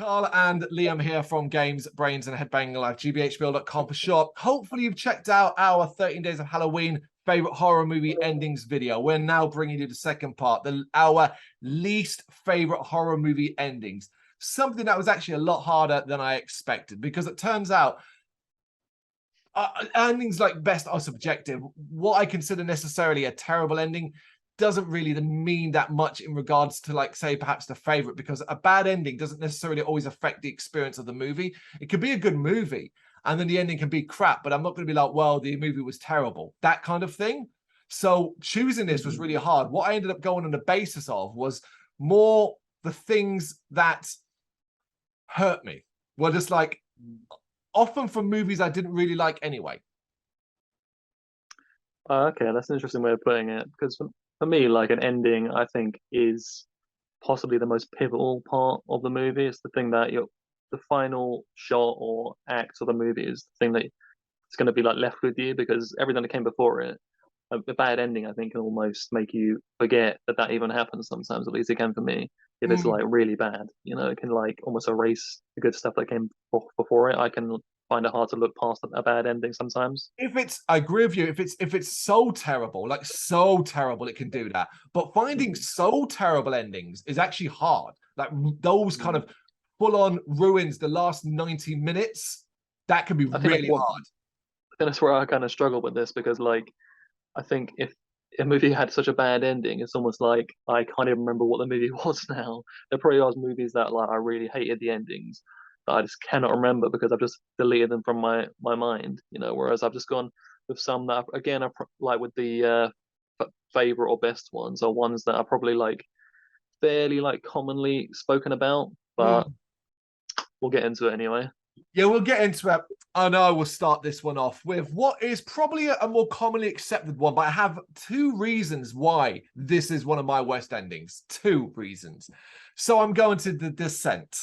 Carl and Liam here from Games, Brains and Head-Banging Life, gbhblofficial for short. Hopefully you've checked out our 13 Days of Halloween favorite horror movie endings video. We're now bringing you the second part, our least favorite horror movie endings. Something that was actually a lot harder than I expected, because it turns out endings like best are subjective. What I consider necessarily a terrible ending doesn't really mean that much in regards to, like, say, perhaps the favorite, because a bad ending doesn't necessarily always affect the experience of the movie. It could be a good movie and then the ending can be crap, but I'm not going to be like, well, the movie was terrible, that kind of thing. So choosing this was really hard. What I ended up going on the basis of was more the things that hurt me were just like often from movies I didn't really like anyway. Okay, that's an interesting way of putting it. Because for me, like an ending, I think is possibly the most pivotal part of the movie. It's the thing that the final shot or act of the movie is the thing that it's going to be like left with you, because everything that came before it, a bad ending, I think, can almost make you forget that that even happens sometimes. At least it can for me. If it's like really bad, it can like almost erase the good stuff that came before it. I can find it hard to look past a bad ending sometimes. I agree with you. If it's so terrible, like so terrible, it can do that. But finding so terrible endings is actually hard. Like those kind of full-on ruins the last 90 minutes, that can be really hard. I think that's where I kind of struggle with this, because like I think if a movie had such a bad ending, it's almost like I can't even remember what the movie was now. There probably are movies that like I really hated the endings that I just cannot remember because I've just deleted them from my mind. Whereas I've just gone with some that again are like with the favorite or best ones, are ones that are probably like fairly like commonly spoken about, but we'll get into it anyway. Yeah, we'll get into it. I know I will start this one off with what is probably a more commonly accepted one, but I have two reasons why this is one of my worst endings. Two reasons. So I'm going to The Descent,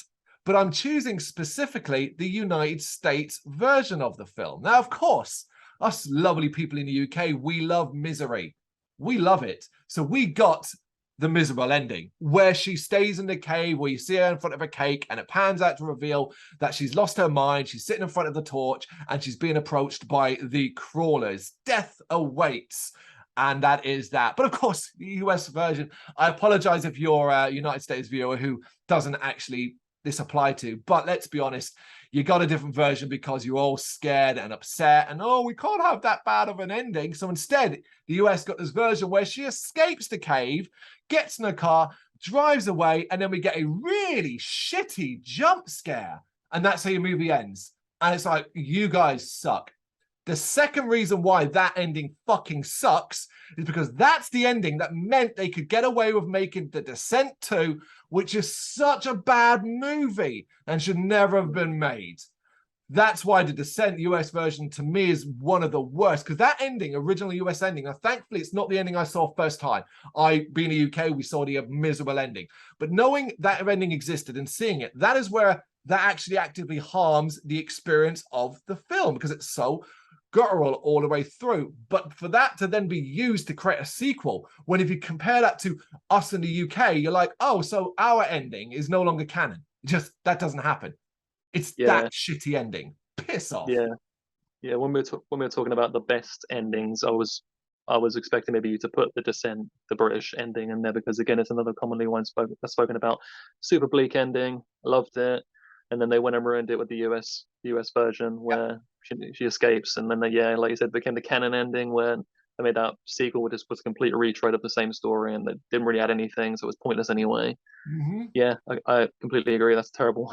but I'm choosing specifically the United States version of the film. Now, of course, us lovely people in the UK, we love misery. We love it. So we got the miserable ending, where she stays in the cave, where you see her in front of a cake, and it pans out to reveal that she's lost her mind. She's sitting in front of the torch, and she's being approached by the crawlers. Death awaits. And that is that. But of course, the US version, I apologize if you're a United States viewer who doesn't actually this apply to, but let's be honest, you got a different version because you're all scared and upset and, oh, we can't have that bad of an ending. So instead, the US got this version where she escapes the cave, gets in a car, drives away, and then we get a really shitty jump scare. And that's how your movie ends. And it's like, you guys suck. The second reason why that ending fucking sucks is because that's the ending that meant they could get away with making The Descent 2, which is such a bad movie and should never have been made. That's why The Descent US version to me is one of the worst, because that ending, original US ending, now thankfully it's not the ending I saw first time. Being in the UK, we saw the miserable ending. But knowing that ending existed and seeing it, that is where that actually actively harms the experience of the film, because it's so guttural all the way through. But for that to then be used to create a sequel, when if you compare that to us in the UK, you're like, oh, so our ending is no longer canon. Just that doesn't happen. It's that shitty ending. Piss off. Yeah. When we were talking about the best endings, I was expecting maybe you to put The Descent, the British ending, in there, because again, it's another commonly spoken about. Super bleak ending. Loved it. And then they went and ruined it with the US version, where she escapes, and then like you said, became the canon ending, where they made that sequel, which was a complete retread of the same story, and they didn't really add anything, so it was pointless anyway. Yeah, I completely agree. That's terrible.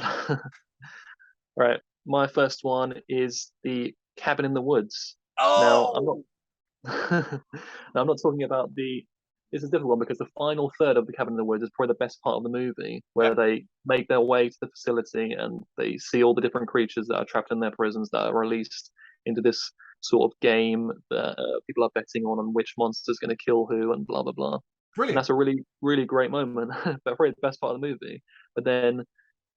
Right, my first one is the Cabin in the Woods. Now, I'm not talking about This is a difficult one, because the final third of the Cabin in the Woods is probably the best part of the movie, where they make their way to the facility and they see all the different creatures that are trapped in their prisons that are released into this sort of game that people are betting on which monster's going to kill who and blah blah blah. Brilliant. And that's a really really great moment, but probably the best part of the movie. But then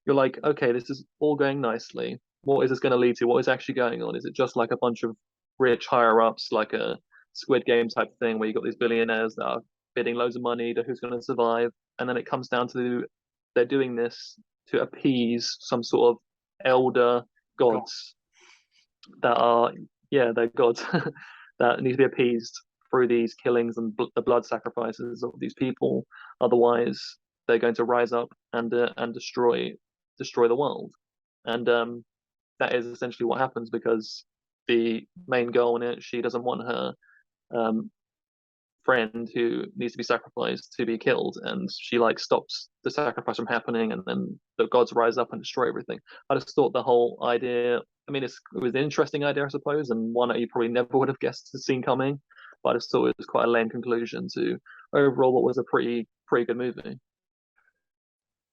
you're like, okay, this is all going nicely. What is this going to lead to? What is actually going on? Is it just like a bunch of rich higher ups, like a Squid Game type thing, where you got these billionaires that are bidding loads of money to who's going to survive, and then it comes down to they're doing this to appease some sort of elder gods that are, yeah, they're gods that need to be appeased through these killings and the blood sacrifices of these people. Otherwise, they're going to rise up and destroy the world. And that is essentially what happens, because the main girl in it, she doesn't want her um, friend who needs to be sacrificed to be killed, and she like stops the sacrifice from happening, and then the gods rise up and destroy everything. I just thought the whole idea, I mean, it was an interesting idea, I suppose, and one that you probably never would have guessed to seen coming, but I just thought it was quite a lame conclusion to overall what was a pretty good movie.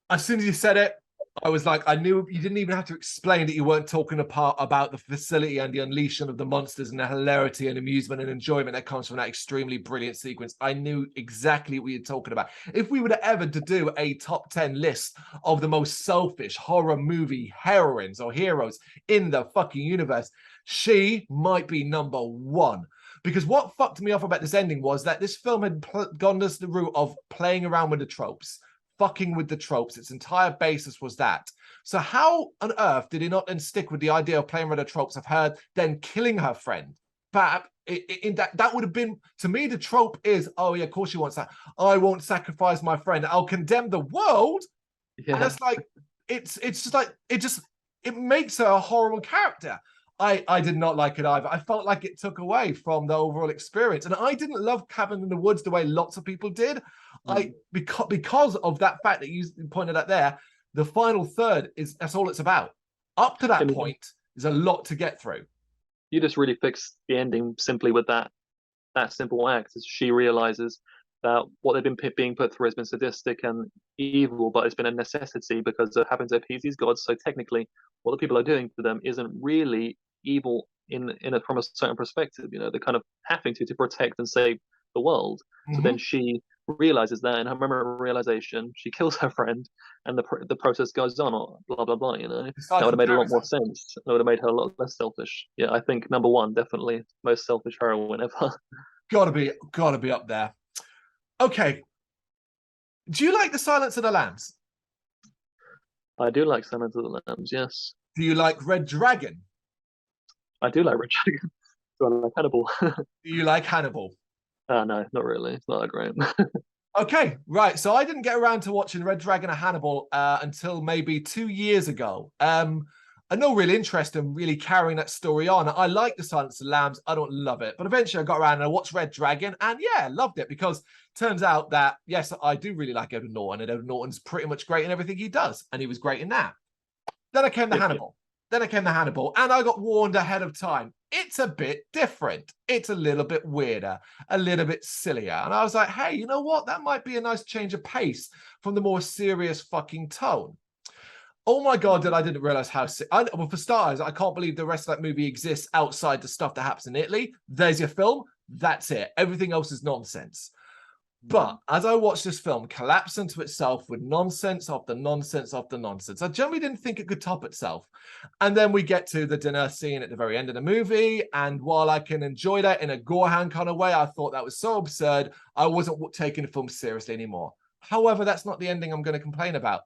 As soon as you said it, I was like, I knew you didn't even have to explain that you weren't talking about the facility and the unleashing of the monsters and the hilarity and amusement and enjoyment that comes from that extremely brilliant sequence. I knew exactly what you're talking about. If we were to ever to do a top 10 list of the most selfish horror movie heroines or heroes in the fucking universe, she might be number one. Because what fucked me off about this ending was that this film had gone down the route of playing around with the tropes, fucking with the tropes. Its entire basis was that. So how on earth did he not then stick with the idea of playing with the tropes of her then killing her friend? But in that would have been, to me, the trope is, oh yeah, of course she wants that. I won't sacrifice my friend. I'll condemn the world. Yeah. And it's like, it's just like, it makes her a horrible character. I did not like it either. I felt like it took away from the overall experience. And I didn't love Cabin in the Woods the way lots of people did. Because of that fact that you pointed out there, the final third that's all it's about. Up to that point, there's a lot to get through. You just really fixed the ending simply with that simple act, as she realizes that what they've been being put through has been sadistic and evil, but it's been a necessity because it happens to appease these gods. So technically, what the people are doing to them isn't really evil in it from a certain perspective. You know, they're kind of having to protect and save the world. So then she realizes that, and her moment of realization, she kills her friend, and the process goes on, or blah blah blah. You know, that would have made a lot more sense. That would have made her a lot less selfish. Yeah, I think number one, definitely most selfish heroine ever. Gotta be up there. Okay. Do you like The Silence of the Lambs? I do like Silence of the Lambs, yes. Do you like Red Dragon? I do like Red Dragon. Do I like Hannibal? Do you like Hannibal? No, not really. It's not that great. Okay, right. So I didn't get around to watching Red Dragon or Hannibal until maybe 2 years ago. I no real interest in really carrying that story on. I like The Silence of the Lambs. I don't love it. But eventually I got around and I watched Red Dragon. And yeah, loved it, because turns out that, yes, I do really like Edward Norton. And Edward Norton's pretty much great in everything he does. And he was great in that. Then I came to Hannibal. Then I came to Hannibal. And I got warned ahead of time. It's a bit different. It's a little bit weirder, a little bit sillier. And I was like, hey, you know what? That might be a nice change of pace from the more serious fucking tone. Oh my God, I didn't realize how sick. Well, for starters, I can't believe the rest of that movie exists outside the stuff that happens in Italy. There's your film. That's it. Everything else is nonsense. But as I watched this film collapse into itself with nonsense after nonsense after nonsense, I generally didn't think it could top itself. And then we get to the dinner scene at the very end of the movie. And while I can enjoy that in a Gorehan kind of way, I thought that was so absurd, I wasn't taking the film seriously anymore. However, that's not the ending I'm going to complain about.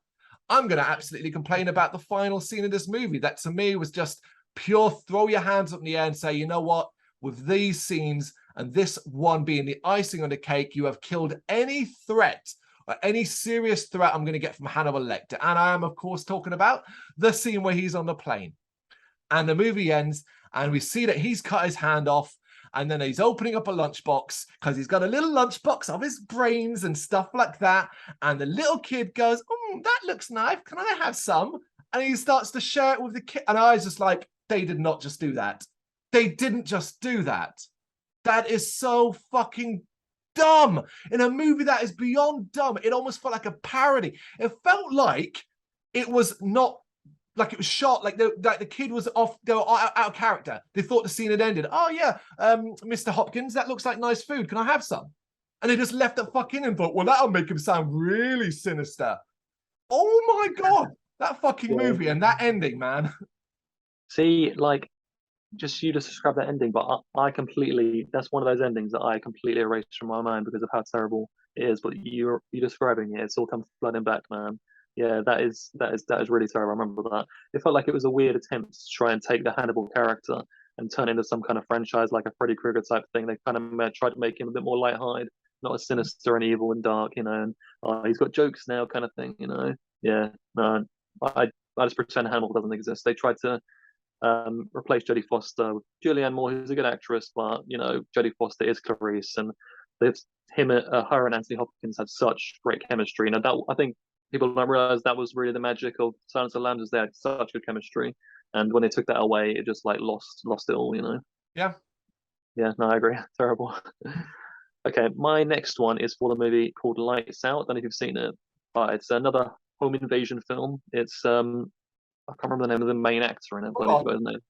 I'm going to absolutely complain about the final scene of this movie. That to me was just pure throw your hands up in the air and say, you know what? With these scenes, and this one being the icing on the cake, you have killed any threat or any serious threat I'm going to get from Hannibal Lecter. And I am, of course, talking about the scene where he's on the plane. And the movie ends, and we see that he's cut his hand off, and then he's opening up a lunchbox because he's got a little lunchbox of his brains and stuff like that. And the little kid goes, that looks nice. Can I have some? And he starts to share it with the kid. And I was just like, they did not just do that. They didn't just do that. That is so fucking dumb. In a movie that is beyond dumb, it almost felt like a parody. It felt like it was not, like it was shot, like the kid was off, they were out of character. They thought the scene had ended. Oh yeah, Mr. Hopkins, that looks like nice food. Can I have some? And they just left it fucking in and thought, well, that'll make him sound really sinister. Oh my God, that fucking movie and that ending, man. See, like, just described that ending, but I completely, that's one of those endings that I completely erased from my mind because of how terrible it is. But you're describing it, it's all come flooding back, man. Yeah, that is really terrible. I remember that. It felt like it was a weird attempt to try and take the Hannibal character and turn it into some kind of franchise, like a Freddy Krueger type thing. They kind of tried to make him a bit more lighthearted, not as sinister and evil and dark, and he's got jokes now, kind of thing. Yeah, no, I just pretend Hannibal doesn't exist. They tried to replace Jodie Foster with Julianne Moore, who's a good actress, but Jodie Foster is Clarice, and they've her and Anthony Hopkins had such great chemistry. That I think people don't realize that was really the magic of Silence of the Lambs, is they had such good chemistry, and when they took that away, it just like lost it all. Yeah. Yeah, no, I agree. Terrible. Okay, my next one is for the movie called Lights Out. I don't know if you've seen it, but it's another home invasion film. It's I can't remember the name of the main actor in it, but I forgot his name.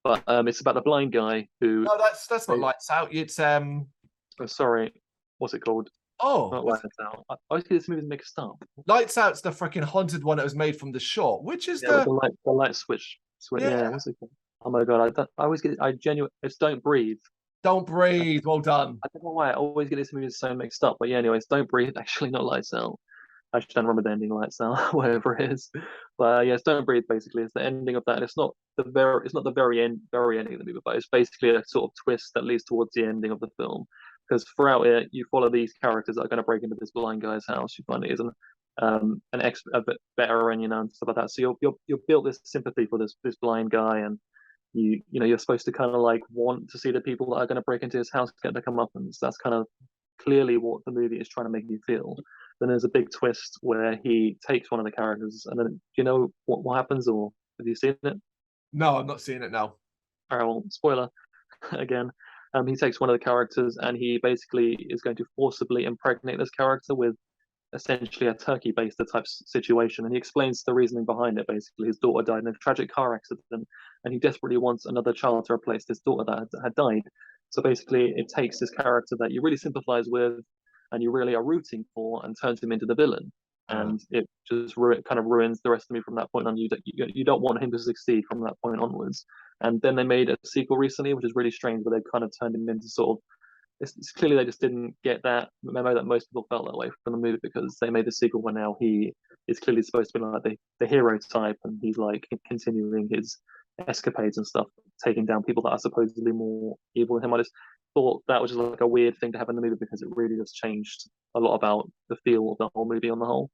But it's about the blind guy who. No, that's not Lights Out. It's Oh, sorry, what's it called? Not Lights Out. I always get this movie mixed up. Lights Out's the freaking haunted one that was made from The Short, which is the light switch. Yeah, what's it called? Oh my god, I always get it's Don't Breathe. Don't Breathe. Well done. I don't know why I always get this movie so mixed up, but yeah, anyways, Don't Breathe. Actually, not Lights Out. I actually don't remember the ending, Lights Out, whatever it is. But yeah, it's Don't Breathe. Basically, it's the ending of that. And it's not the very ending of the movie, but it's basically a sort of twist that leads towards the ending of the film. Because throughout it, you follow these characters that are going to break into this blind guy's house. You find it is an veteran, and stuff like that. So you're built this sympathy for this blind guy, and you're supposed to kind of like want to see the people that are going to break into his house get their comeuppance. That's kind of clearly what the movie is trying to make you feel. Then there's a big twist where he takes one of the characters, and then do you know what happens, or have you seen it? No, I'm not seeing it now. All right, well, spoiler again. He takes one of the characters, and he basically is going to forcibly impregnate this character with essentially a turkey baster type situation. And he explains the reasoning behind it. Basically, his daughter died in a tragic car accident, and he desperately wants another child to replace this daughter that had died. So basically, it takes this character that you really sympathize with and you really are rooting for and turns him into the villain. And it just kind of ruins the rest of me from that point on. You don't want him to succeed from that point onwards. And then they made a sequel recently, which is really strange, where they kind of turned him into sort of. It's clearly they just didn't get that memo that most people felt that way from the movie, because they made the sequel where now he is clearly supposed to be like the hero type, and he's like continuing his escapades and stuff, taking down people that are supposedly more evil than him. I just thought that was just like a weird thing to have in the movie, because it really just changed a lot about the feel of the whole movie on the whole.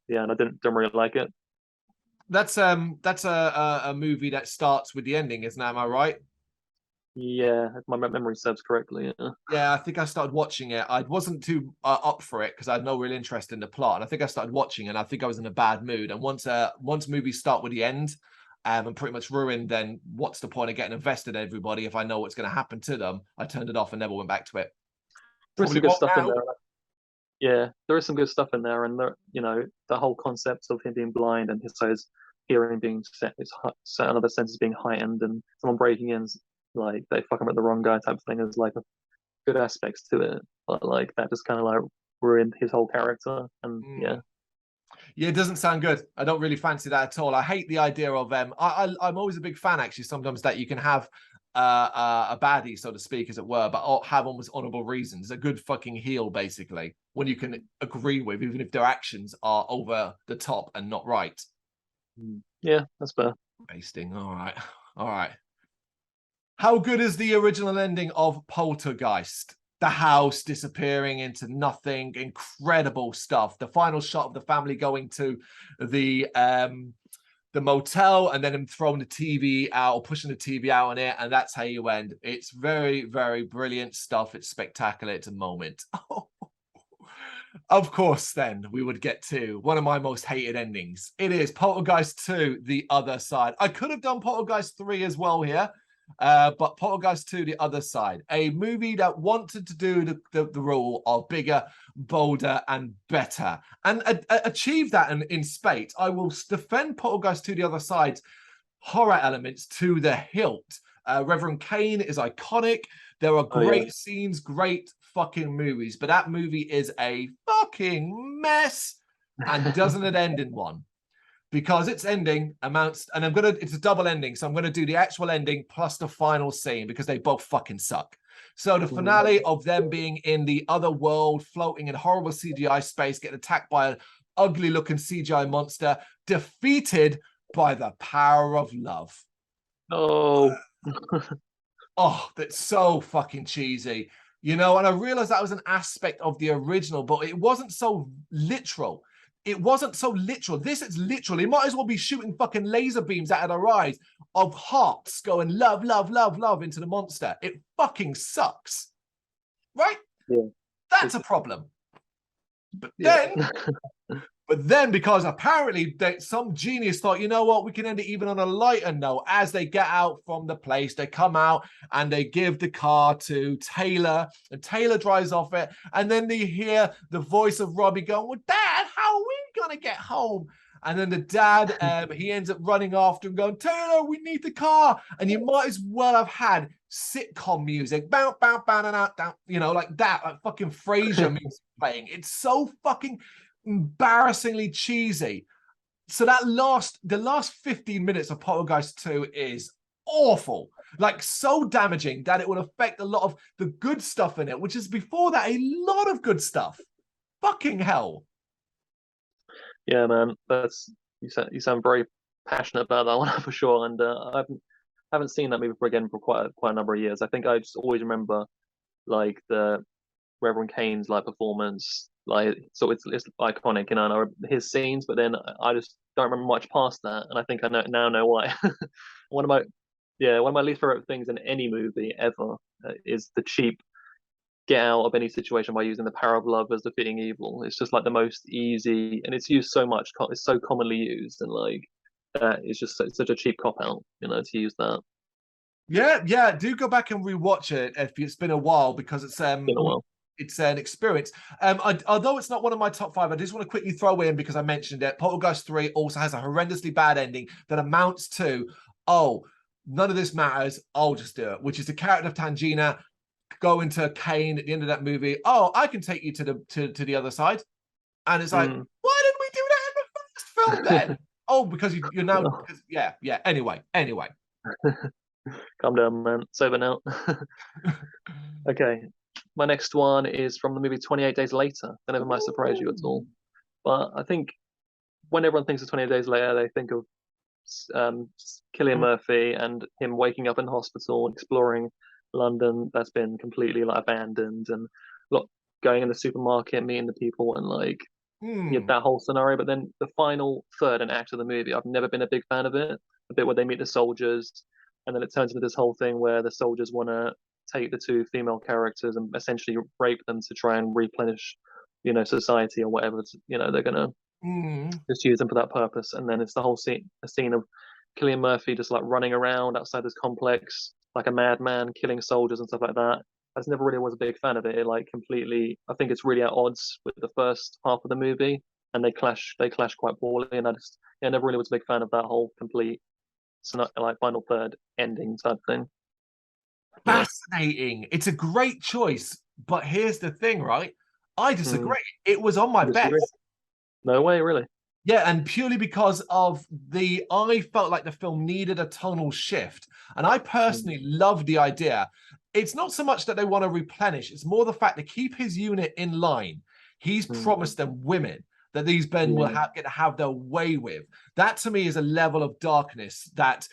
Yeah, and I didn't really like it. That's a movie that starts with the ending, isn't it? Am I right? Yeah, if my memory serves correctly. Yeah, I think I started watching it. I wasn't too up for it because I had no real interest in the plot. And I think I started watching, and I think I was in a bad mood. And once movies start with the end, and pretty much ruined, then what's the point of getting invested in everybody if I know what's going to happen to them? I turned it off and never went back to it. There's some good stuff in there. Yeah, there is some good stuff in there, and the whole concept of him being blind and his hearing being set, another senses being heightened, and someone breaking in, like they fuck him at the wrong guy type of thing, is like a good aspects to it, but like that just kind of like ruined his whole character, and yeah. Yeah, it doesn't sound good. I don't really fancy that at all. I hate the idea of I'm always a big fan, actually, sometimes that you can have a baddie, so to speak, as it were, but have almost honorable reasons. A good fucking heel, basically, when you can agree with, even if their actions are over the top and not right. Yeah, that's fair. Basting. All right. How good is the original ending of Poltergeist? The house disappearing into nothing, incredible stuff. The final shot of the family going to the motel, and then him throwing the TV out or pushing the TV out on it, and that's how you end. It's very, very brilliant stuff. It's spectacular. It's a moment. Of course, then we would get to one of my most hated endings. It is Poltergeist 2, The Other Side. I could have done Poltergeist 3 as well here. But Poltergeist 2, The Other Side, a movie that wanted to do the rule of bigger, bolder, and better, and achieve that in spades. I will defend Poltergeist 2, The Other Side's horror elements to the hilt. Reverend Kane is iconic. There are great scenes, great fucking movies, but that movie is a fucking mess, and doesn't it end in one? Because its ending amounts, and it's a double ending, so I'm going to do the actual ending plus the final scene, because they both fucking suck. So the finale of them being in the other world, floating in horrible CGI space, getting attacked by ugly looking CGI monster defeated by the power of love. Oh, Oh, that's so fucking cheesy. You know, and I realized that was an aspect of the original, but it wasn't so literal. It wasn't so literal. This is literal. It might as well be shooting fucking laser beams out of their eyes of hearts going love, love, love, love into the monster. It fucking sucks. Right? yeah. That's a problem. But Yeah. then, because apparently some genius thought, you know what, we can end it even on a lighter note. As they get out from the place, they come out and they give the car to Taylor, and Taylor drives off it. And then they hear the voice of Robbie going, well, Dad, how are we going to get home? And then the dad, he ends up running after him going, Taylor, we need the car. And you might as well have had sitcom music, bow, bow, bow, down, down, you know, like that, like fucking Frasier music playing. It's so fucking embarrassingly cheesy. So the last 15 minutes of Poltergeist 2 is awful, like so damaging that it will affect a lot of the good stuff in it, which is before that a lot of good stuff. Fucking hell. Yeah, man, you sound very passionate about that one for sure. And I haven't seen that movie again for quite a number of years. I think I just always remember like the Reverend Kane's like performance, like so it's iconic, you know, and I remember his scenes, but then I just don't remember much past that, and I think I know why. one of my least favorite things in any movie ever is the cheap get out of any situation by using the power of love as defeating evil. It's just like the most easy, and it's used so much. It's so commonly used, and like it's just such a cheap cop out, you know, to use that. Yeah. Do go back and rewatch it if it's been a while, because it's Been a while. it's an experience. Although it's not one of my top 5, I just want to quickly throw in, because I mentioned it, Poltergeist 3 also has a horrendously bad ending that amounts to, oh, none of this matters, I'll just do it, which is the character of Tangina going to Kane at the end of that movie. Oh, I can take you to the other side. And it's like, why didn't we do that in the first film then? Oh, because you're now, yeah. Anyway. Calm down, man. It's over now. Okay. My next one is from the movie 28 Days Later. That never might surprise you at all. But I think when everyone thinks of 28 Days Later, they think of Cillian Murphy and him waking up in hospital, exploring London that's been completely like abandoned, and going in the supermarket, meeting the people, and like that whole scenario. But then the final third and act of the movie, I've never been a big fan of it. The bit where they meet the soldiers, and then it turns into this whole thing where the soldiers want to take the two female characters and essentially rape them to try and replenish, you know, society or whatever. You know, they're gonna just use them for that purpose. And then it's the whole a scene of Cillian Murphy just like running around outside this complex like a madman, killing soldiers and stuff like that. I just never really was a big fan of it. It like completely, I think it's really at odds with the first half of the movie, and they clash quite poorly. And I just, yeah, never really was a big fan of that whole complete, like final third ending type thing. Fascinating. It's a great choice, but here's the thing, right? I disagree. It was on my best. No way, really. Yeah, and purely because of I felt like the film needed a tonal shift. And I personally love the idea. It's not so much that they want to replenish, it's more the fact to keep his unit in line. He's promised them women that these men will get to have their way with. That to me is a level of darkness that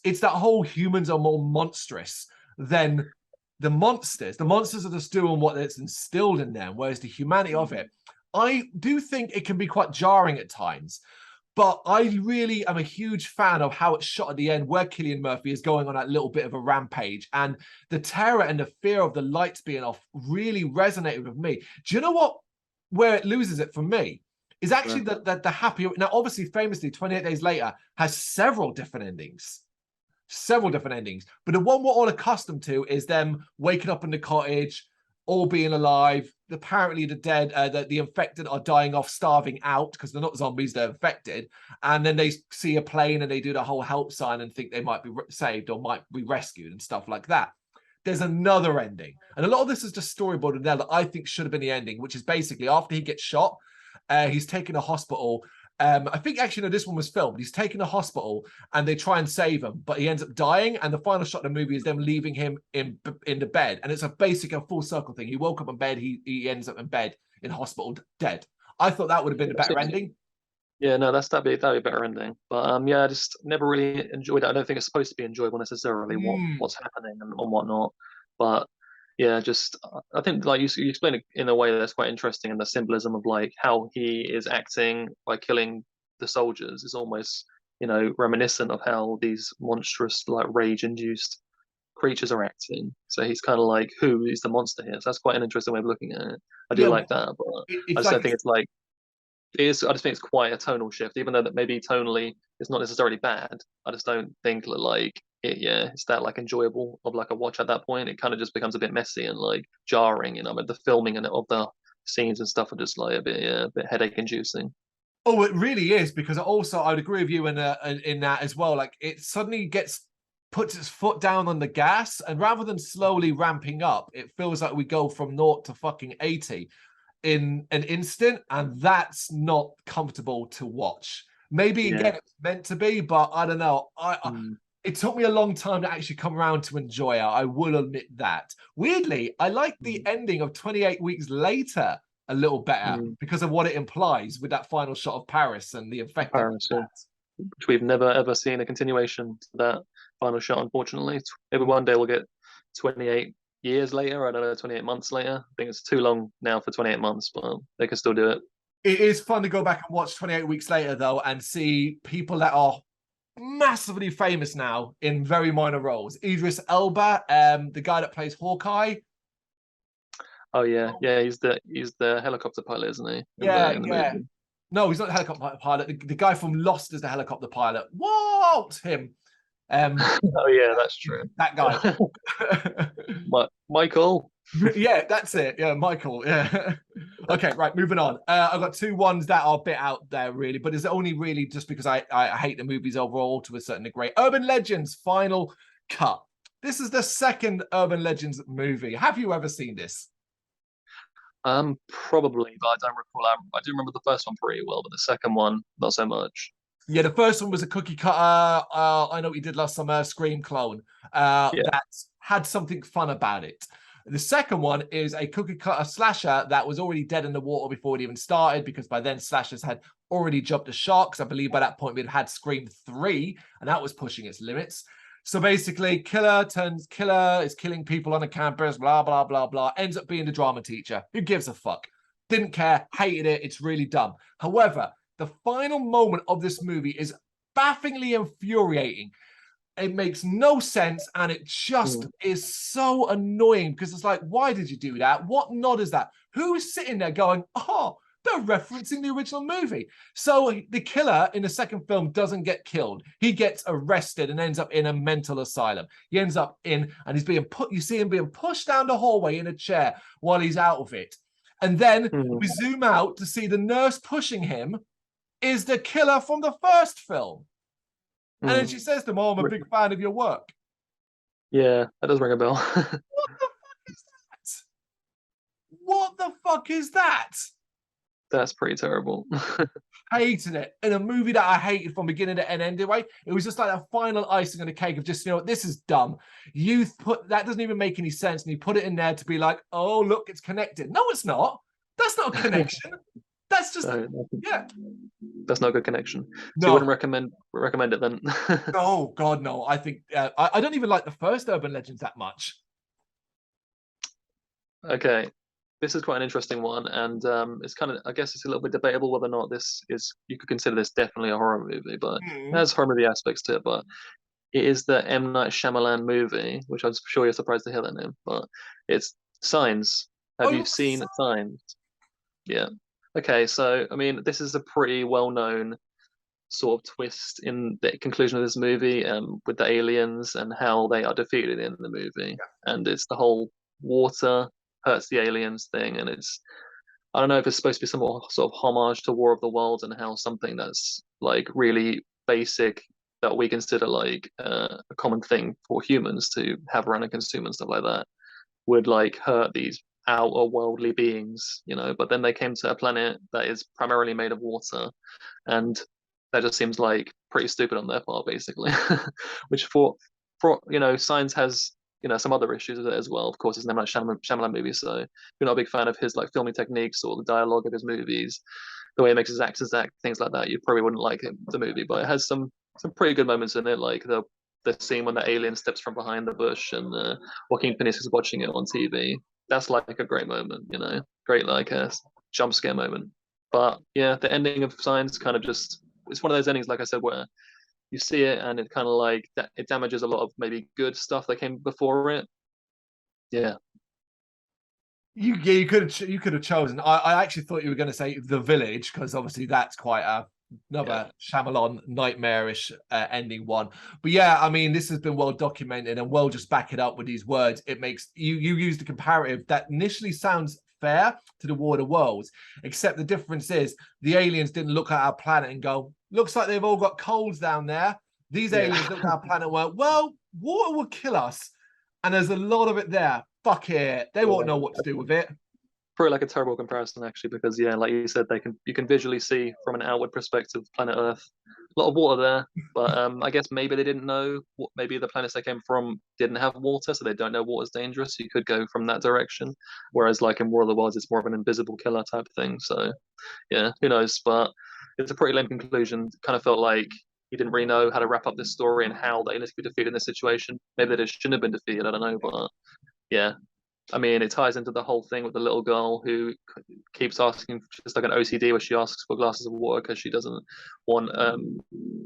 it's that whole humans are more monstrous than the monsters. The monsters are just doing what it's instilled in them, whereas the humanity of it, I do think it can be quite jarring at times, but I really am a huge fan of how it's shot at the end, where Cillian Murphy is going on that little bit of a rampage, and the terror and the fear of the lights being off really resonated with me. Do you know what? Where it loses it for me is actually the happy. Now, obviously, famously, 28 Days Later has several different endings. But the one we're all accustomed to is them waking up in the cottage, all being alive. Apparently the dead, the infected are dying off, starving out, because they're not zombies, they're infected. And then they see a plane and they do the whole help sign and think they might be saved or might be rescued and stuff like that. There's another ending. And a lot of this is just storyboarded now that I think should have been the ending, which is basically after he gets shot, he's taken to hospital. I think actually, no, this one was filmed. He's taken to hospital and they try and save him, but he ends up dying. And the final shot of the movie is them leaving him in the bed. And it's a full circle thing. He woke up in bed. He ends up in bed in hospital dead. I thought that would have been a That better seems ending. Yeah, no, that'd be a better ending. But yeah, I just never really enjoyed it. I don't think it's supposed to be enjoyable necessarily Mm. what's happening and whatnot. But yeah, just I think like you explained it in a way that's quite interesting, and the symbolism of like how he is acting by killing the soldiers is almost, reminiscent of how these monstrous like rage-induced creatures are acting. So he's kind of like who is the monster here? So that's quite an interesting way of looking at it. I do Yeah, like that, but I it's just like don't think it's like it is. I just think it's quite a tonal shift, even though that maybe tonally it's not necessarily bad. I just don't think that like it. Yeah, it's that like enjoyable of like a watch at that point. It kind of just becomes a bit messy and like jarring. But the filming and of the scenes and stuff are just like a bit headache inducing. oh, it really is, because also I'd agree with you in that as well. Like it suddenly puts its foot down on the gas, and rather than slowly ramping up, it feels like we go from 0 to fucking 80 in an instant, and that's not comfortable to watch. Maybe Yeah. again it's meant to be, but I don't know. Mm, It took me a long time to actually come around to enjoy it. I will admit that. Weirdly, I like the mm, ending of 28 weeks later a little better mm. because of what it implies with that final shot of Paris and the effect that Paris, yeah. that. Which we've never ever seen a continuation to that final shot. Unfortunately, maybe one day we'll get 28 years later. I don't know, 28 months later. I think it's too long now for 28 months, but they can still do it. It is fun to go back and watch 28 weeks later, though, and see people that are massively famous now in very minor roles. Idris Elba, the guy that plays Hawkeye. Oh yeah, yeah. He's the helicopter pilot, isn't he? In the Yeah, in the yeah. movie. No, he's not the helicopter pilot. The guy from Lost is the helicopter pilot. What? Him. Um, Oh yeah, that's true. that guy. Michael. Yeah, that's it. Yeah, Michael. Yeah. Okay, right. Moving on. I've got two ones that are a bit out there, really, but it's only really just because I hate the movies overall to a certain degree. Urban Legends Final Cut. This is the second Urban Legends movie. Have you ever seen this? Probably, but I don't recall. I do remember the first one pretty well, but the second one not so much. Yeah, the first one was a cookie cutter. I know what you did last summer, Scream clone. Yeah. That had something fun about it. The second one is a cookie cutter slasher that was already dead in the water before it even started, because by then slashers had already jumped the sharks. I believe by that point we'd had Scream 3, and that was pushing its limits. So basically, killer turns killer, is killing people on a campus, blah, blah, blah, blah, ends up being the drama teacher. Who gives a fuck? Didn't care, hated it, it's really dumb. However, the final moment of this movie is bafflingly infuriating. It makes no sense, and it just Mm, is so annoying because it's like, why did you do that? What nod is that? Who's sitting there going, oh, they're referencing the original movie? So the killer in the second film doesn't get killed. He gets arrested and ends up in a mental asylum. He ends up in, and he's being put, you see him being pushed down the hallway in a chair while he's out of it. And then mm, we zoom out to see the nurse pushing him is the killer from the first film. And then mm. she says to him, oh, I'm a big fan of your work. Yeah, that does ring a bell. What the fuck is that? What the fuck is that? That's pretty terrible. Hated it. In a movie that I hated from beginning to end anyway. It was just like a final icing on the cake of just, this is dumb. You put that doesn't even make any sense. And you put it in there to be like, oh, look, it's connected. No, it's not. That's not a connection. That's just, No, yeah. that's not a good connection. So you No. wouldn't recommend it then? Oh, God, no. I think, I don't even like the first Urban Legends that much. Okay, this is quite an interesting one, and it's kind of, I guess it's a little bit debatable whether or not this is, you could consider this definitely a horror movie, but it Mm. has horror movie aspects to it. But it is the M. Night Shyamalan movie, which I'm sure you're surprised to hear that name, but it's Signs. Have you Oh, seen Signs? Yeah. Okay, so I mean, this is a pretty well-known sort of twist in the conclusion of this movie, with the aliens and how they are defeated in the movie, and it's the whole water hurts the aliens thing, and it's, I don't know if it's supposed to be some sort of homage to War of the Worlds and how something that's like really basic that we consider like a common thing for humans to have around and consume and stuff like that would like hurt these outer worldly beings, but then they came to a planet that is primarily made of water, and that just seems like pretty stupid on their part, basically. Which for science has some other issues with it as well. Of course, it's an M. Night Shyamalan movie, so if you're not a big fan of his like filming techniques or the dialogue of his movies, the way he makes his actors act, things like that, you probably wouldn't like the movie. But it has some pretty good moments in it, like the scene when the alien steps from behind the bush and Joaquin Phoenix is watching it on TV. That's like a great moment, great like a jump scare moment. But yeah, the ending of Signs kind of just it's one of those endings, like I said, where you see it and it kind of like it damages a lot of maybe good stuff that came before it. Yeah. You could have chosen. I actually thought you were going to say The Village, because obviously that's quite another Shyamalan nightmarish ending one. But yeah, I mean, this has been well documented, and we'll just back it up with these words. It makes you use the comparative that initially sounds fair to the War of the Worlds, except the difference is the aliens didn't look at our planet and go, looks like they've all got colds down there. These aliens looked at our planet and went, well, water will kill us. And there's a lot of it there. Fuck it. They won't know what to do with it. Probably like a terrible comparison actually, because like you said, you can visually see from an outward perspective planet Earth, a lot of water there, but I guess maybe they didn't know maybe the planets they came from didn't have water, so they don't know water's dangerous. You could go from that direction, whereas like in War of the Worlds it's more of an invisible killer type thing. So yeah, who knows? But it's a pretty lame conclusion. Kind of felt like he didn't really know how to wrap up this story and how the aliens could be defeated in this situation. Maybe they shouldn't have been defeated, I don't know, but yeah, I mean, it ties into the whole thing with the little girl who keeps asking, just like an OCD, where she asks for glasses of water because she doesn't want.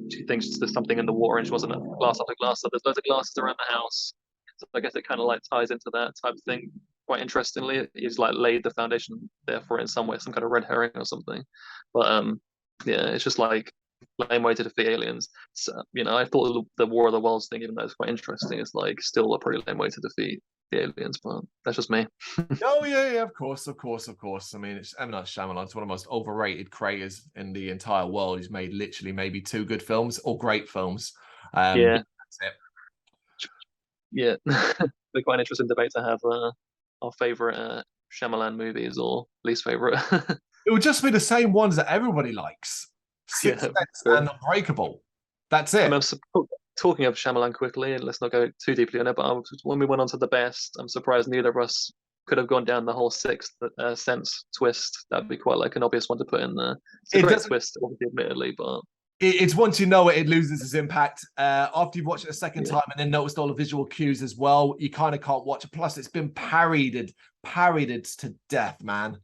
She thinks there's something in the water and she wants a glass after glass. So there's loads of glasses around the house. So I guess it kind of like ties into that type of thing. Quite interestingly, he's like laid the foundation there for it in some way, some kind of red herring or something. But yeah, it's just like lame way to defeat aliens. So, I thought the War of the Worlds thing, even though it's quite interesting, it's like still a pretty lame way to defeat the aliens, but that's just me. Oh yeah, of course. I mean, it's M. Night Shyamalan. It's one of the most overrated creators in the entire world. He's made literally maybe 2 good films or great films. Yeah, that's it. Yeah, be quite an interesting debate to have. Our favorite Shyamalan movies or least favorite. It would just be the same ones that everybody likes. Sixth Sense and Unbreakable. That's it. I mean, talking of Shyamalan quickly, and let's not go too deeply on it, but when we went on to the best, I'm surprised neither of us could have gone down the whole Sixth Sense twist. That'd be quite like an obvious one to put in there. It's a great twist, obviously, admittedly, but it's once you know it loses its impact. After you've watched it a second time and then noticed all the visual cues as well, you kind of can't watch it. Plus, it's been parodied to death, man.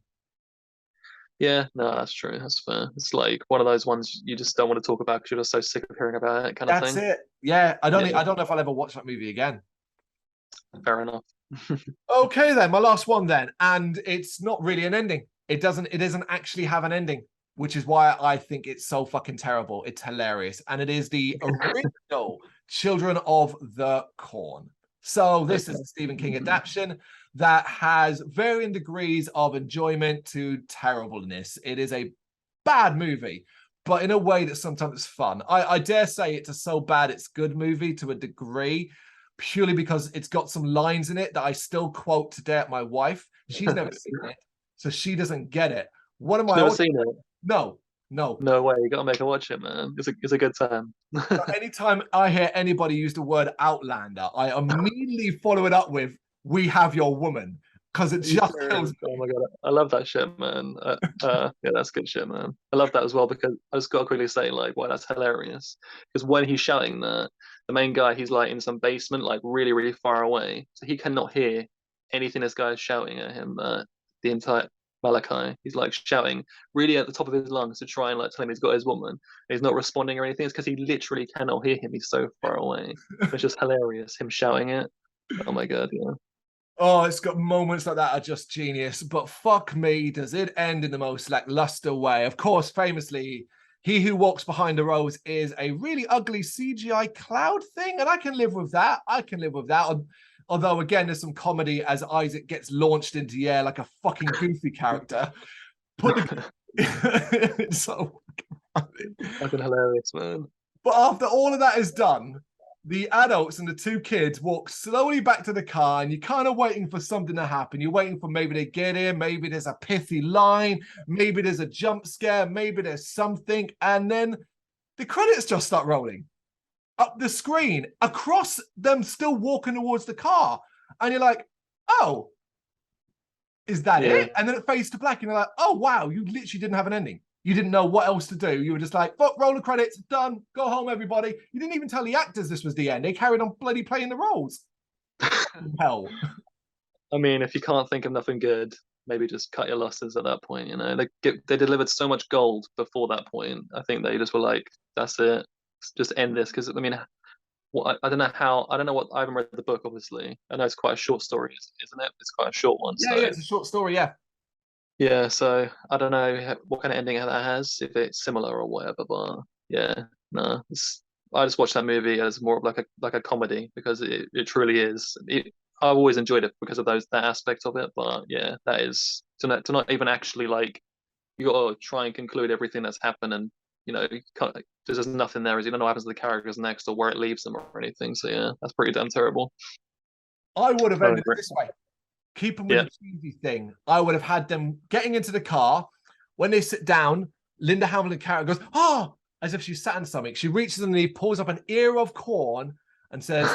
Yeah, no, that's true. That's fair. It's like one of those ones you just don't want to talk about because you're just so sick of hearing about it, kind of thing. That's it. Yeah, I don't know if I'll ever watch that movie again. Fair enough. Okay, then my last one then, and it's not really an ending. It doesn't actually have an ending, which is why I think it's so fucking terrible. It's hilarious, and it is the original Children of the Corn. So this is a Stephen King adaptation that has varying degrees of enjoyment to terribleness. It is a bad movie, but in a way that sometimes it's fun. I dare say it's a so bad it's good movie to a degree, purely because it's got some lines in it that I still quote today at my wife. She's never seen it, so she doesn't get it. One of my never seen it? No way. You gotta make her watch it, man. It's a good time. Anytime I hear anybody use the word Outlander, I immediately follow it up with "We Have Your Woman," because it just kills me. Oh my god, I love that shit, man. Yeah, that's good shit, man. I love that as well because I just gotta quickly say, like, wow, that's hilarious. Because when he's shouting that, the main guy, he's like in some basement, like really, really far away, so he cannot hear anything this guy is shouting at him. The entire Malachi, he's like shouting really at the top of his lungs to try and like tell him he's got his woman. And he's not responding or anything. It's because he literally cannot hear him. He's so far away. It's just hilarious him shouting it. Oh my god, yeah. Oh, it's got moments like that are just genius. But fuck me, does it end in the most lackluster way? Of course, famously, He Who Walks Behind the Rose is a really ugly CGI cloud thing, and I can live with that. Although, again, there's some comedy as Isaac gets launched into the air like a fucking goofy character. It's so fucking hilarious, man. But after all of that is done, the adults and the 2 kids walk slowly back to the car, and you're kind of waiting for something to happen. You're waiting for maybe they get in, maybe there's a pithy line, maybe there's a jump scare, maybe there's something, and then the credits just start rolling. up the screen, across them still walking towards the car. And you're like, oh, is that it? And then it fades to black, and you're like, oh, wow, you literally didn't have an ending. You didn't know what else to do. You were just like, fuck, roll the credits, done, go home, everybody. You didn't even tell the actors this was the end. They carried on bloody playing the roles. Hell. I mean, if you can't think of nothing good, maybe just cut your losses at that point. You know, they delivered so much gold before that point. I think they just were like, that's it, just end this. Because I mean, I don't know how. I don't know what. I haven't read the book, obviously. I know it's quite a short story, isn't it? It's quite a short one. Yeah, So yeah, it's a short story, yeah. yeah, so I don't know what kind of ending that has, if it's similar or whatever. But yeah, no, I just watched that movie as more of like a comedy because it truly is. I've always enjoyed it because of that aspect of it. But yeah, that is to not even actually like you got to try and conclude everything that's happened, and you know you can't, there's just nothing there. As you don't know what happens to the characters next or where it leaves them or anything. So yeah, that's pretty damn terrible. I would have I ended it agree. this way. Keep them with Yeah. the cheesy thing. I would have had them getting into the car. When they sit down, Linda Hamilton character goes, oh, as if she's sat on something. She reaches underneath, pulls up an ear of corn, and says,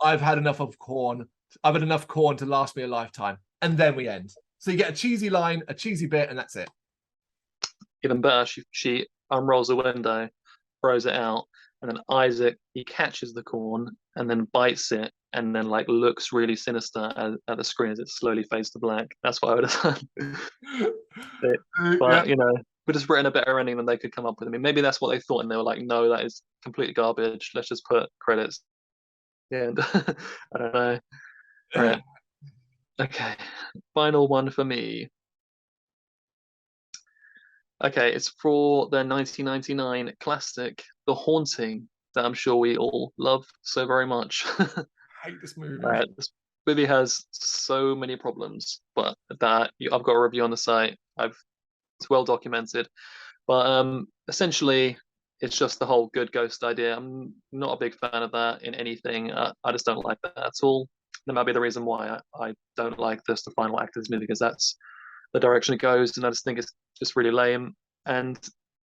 I've had enough of corn. I've had enough corn to last me a lifetime. And then we end. So you get a cheesy line, a cheesy bit, and that's it. Even better, she unrolls the window, throws it out, and then Isaac he catches the corn and then bites it and then like looks really sinister at the screen as it slowly fades to black. That's what I would have done. But Yeah. you know, we just written a better ending than they could come up with. I mean, maybe that's what they thought, and they were like, "No, that is complete garbage. Let's just put credits." Yeah, and I don't know. All right, okay, final one for me. Okay, it's for the 1999 classic, The Haunting, that I'm sure we all love so very much. I hate this movie. All right, this movie has so many problems, but I've got a review on the site. It's well documented, but essentially, it's just the whole good ghost idea. I'm not a big fan of that in anything. I just don't like that at all. That might be the reason why I don't like the final act of this movie because that's the direction it goes, and I just think it's just really lame. And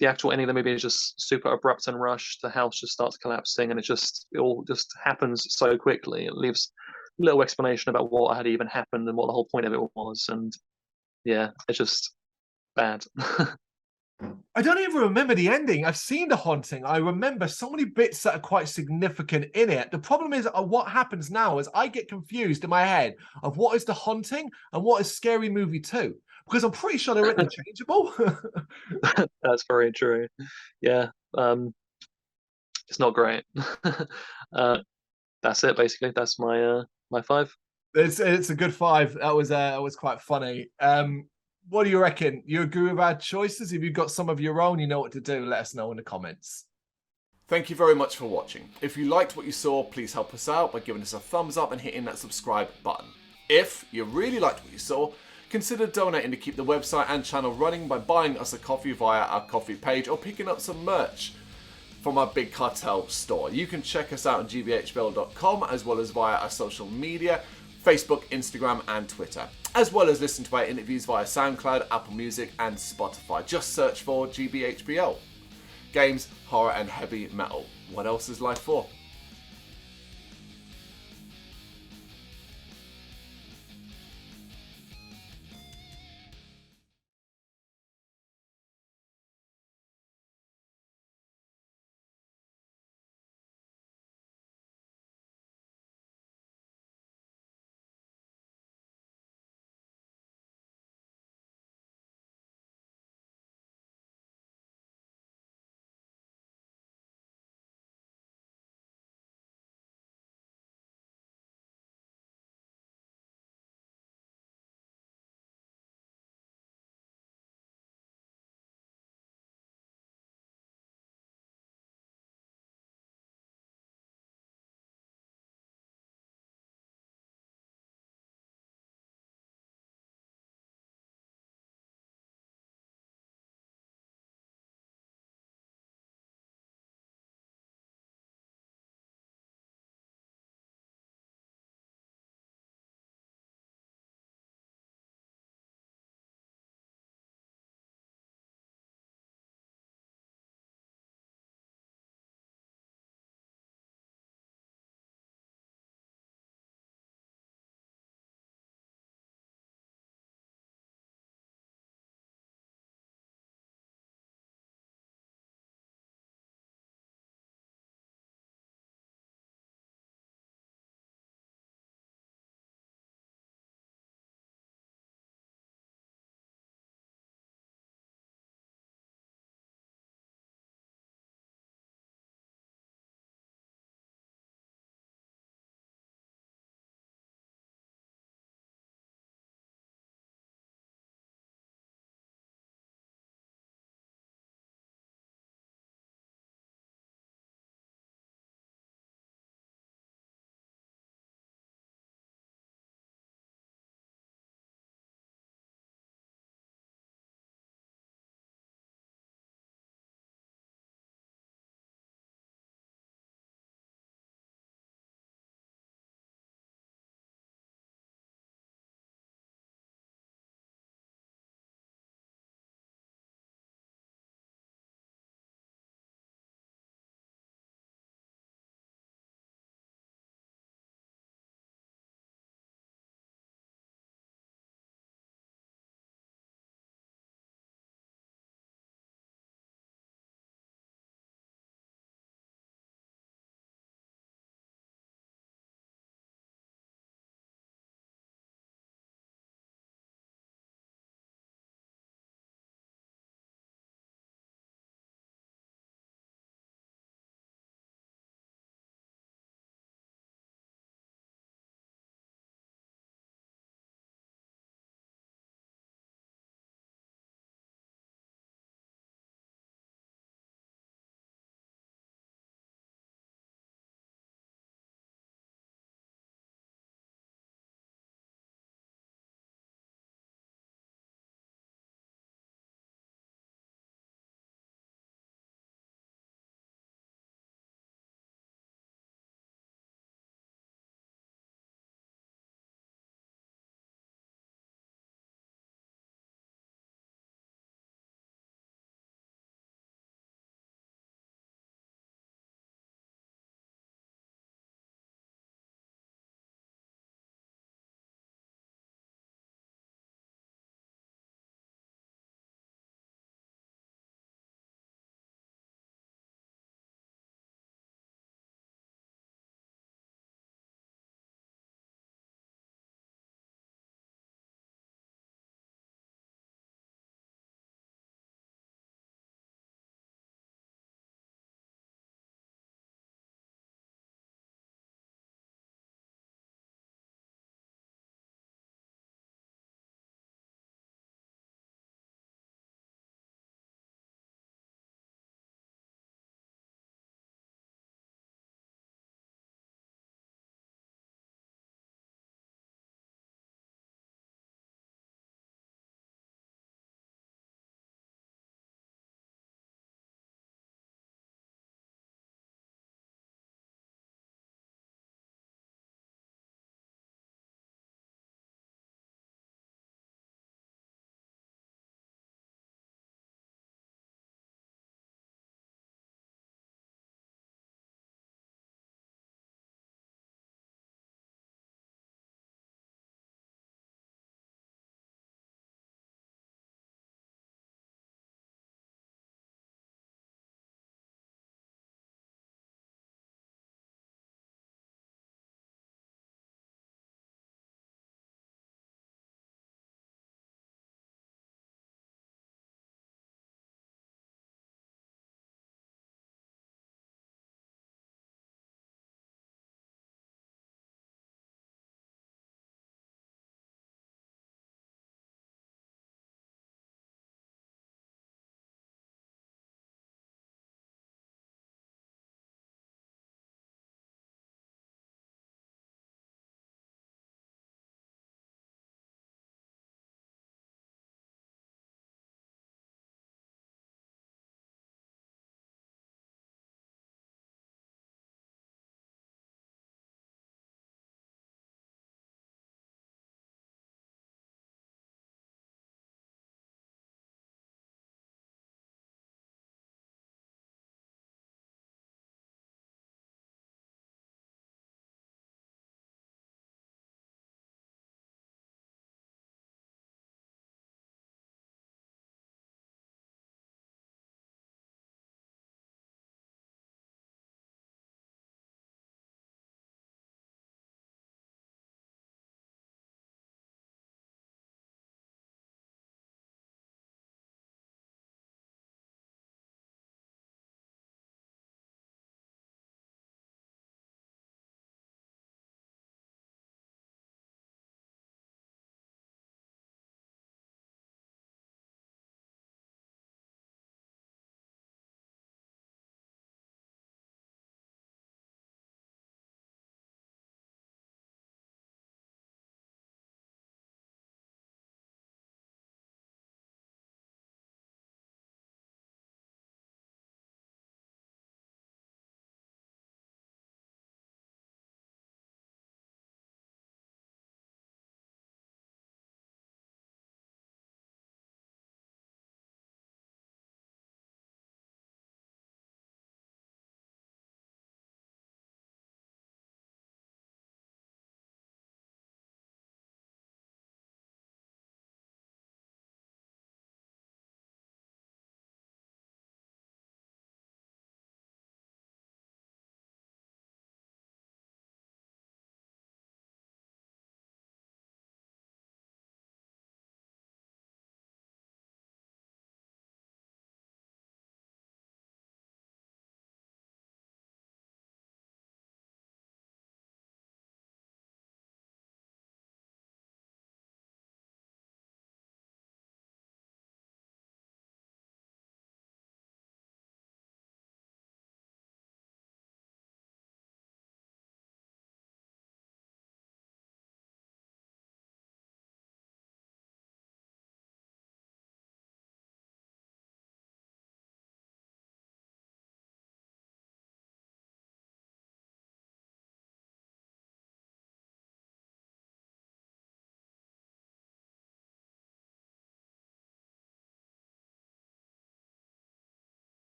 the actual ending of the movie is just super abrupt and rushed. The house just starts collapsing, and it all just happens so quickly. It leaves little explanation about what had even happened and what the whole point of it was. And yeah, it's just bad. I don't even remember the ending. I've seen The Haunting. I remember so many bits that are quite significant in it. The problem is what happens now is I get confused in my head of what is The Haunting and what is Scary Movie 2. Because I'm pretty sure they're interchangeable. That's very true. Yeah, it's not great. uh, that's it basically. That's my five. It's a good five. That was quite funny. What do you reckon? You agree with our choices? If you've got some of your own, you know what to do. Let us know in the comments. Thank you very much for watching. If you liked what you saw, please help us out by giving us a thumbs up and hitting that subscribe button. If you really liked what you saw, consider donating to keep the website and channel running by buying us a coffee via our coffee page or picking up some merch from our Big Cartel store. You can check us out on gbhbl.com as well as via our social media, Facebook, Instagram and Twitter, as well as listen to our interviews via SoundCloud, Apple Music and Spotify. Just search for GBHBL. Games, horror and heavy metal. What else is life for?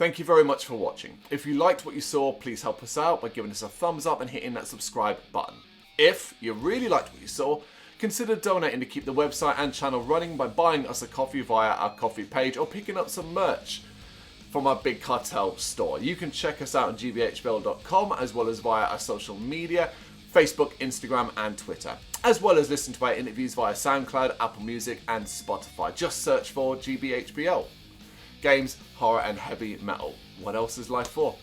Thank you very much for watching. If you liked what you saw, please help us out by giving us a thumbs up and hitting that subscribe button. If you really liked what you saw, consider donating to keep the website and channel running by buying us a coffee via our coffee page or picking up some merch from our Big Cartel store. You can check us out on gbhbl.com as well as via our social media, Facebook, Instagram and Twitter, as well as listen to our interviews via SoundCloud, Apple Music and Spotify. Just search for GBHBL. Games, horror and heavy metal. What else is life for?